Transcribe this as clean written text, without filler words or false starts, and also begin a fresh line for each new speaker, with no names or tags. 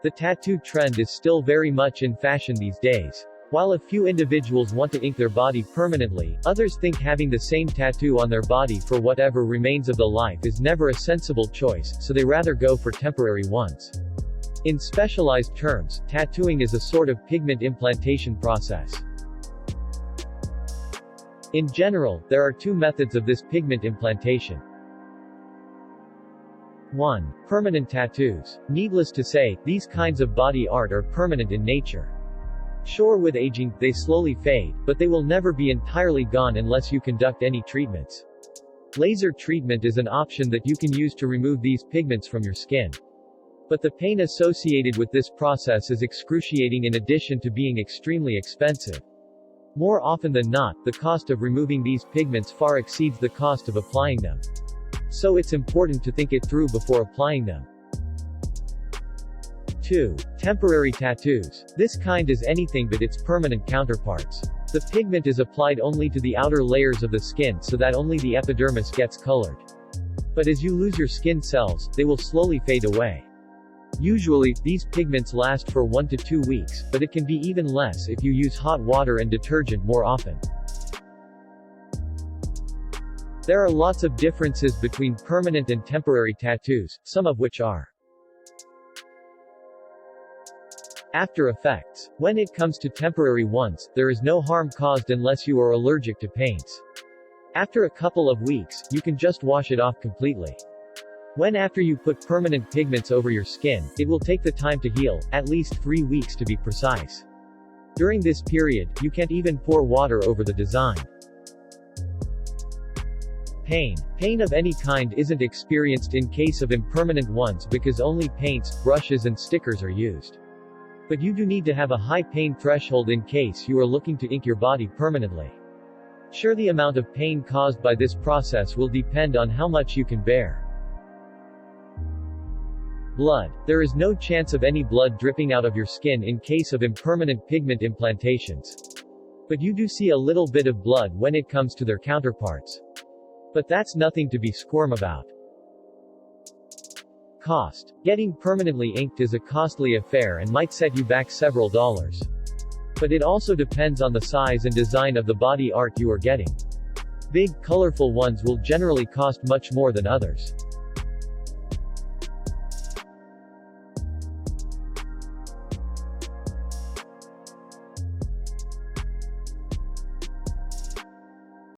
The tattoo trend is still very much in fashion these days. While a few individuals want to ink their body permanently, others think having the same tattoo on their body for whatever remains of the life is never a sensible choice, so they rather go for temporary ones. In specialized terms, tattooing is a sort of pigment implantation process. In general, there are two methods of this pigment implantation. 1. Permanent tattoos. Needless to say, these kinds of body art are permanent in nature. Sure, with aging, they slowly fade, but they will never be entirely gone unless you conduct any treatments. Laser treatment is an option that you can use to remove these pigments from your skin. But the pain associated with this process is excruciating in addition to being extremely expensive. More often than not, the cost of removing these pigments far exceeds the cost of applying them. So it's important to think it through before applying them. 2. Temporary tattoos. This kind is anything but its permanent counterparts. The pigment is applied only to the outer layers of the skin so that only the epidermis gets colored. But as you lose your skin cells, they will slowly fade away. Usually, these pigments last for 1 to 2 weeks, but it can be even less if you use hot water and detergent more often. There are lots of differences between permanent and temporary tattoos, some of which are after effects. When it comes to temporary ones, there is no harm caused unless you are allergic to paints. After a couple of weeks, you can just wash it off completely. When after you put permanent pigments over your skin, it will take the time to heal, at least 3 weeks to be precise. During this period, you can't even pour water over the design. Pain of any kind isn't experienced in case of impermanent ones because only paints, brushes and stickers are used. But you do need to have a high pain threshold in case you are looking to ink your body permanently. Sure, the amount of pain caused by this process will depend on how much you can bear. Blood. There is no chance of any blood dripping out of your skin in case of impermanent pigment implantations. But you do see a little bit of blood when it comes to their counterparts. But that's nothing to be squirm about. Cost. Getting permanently inked is a costly affair and might set you back several dollars. But it also depends on the size and design of the body art you are getting. Big, colorful ones will generally cost much more than others.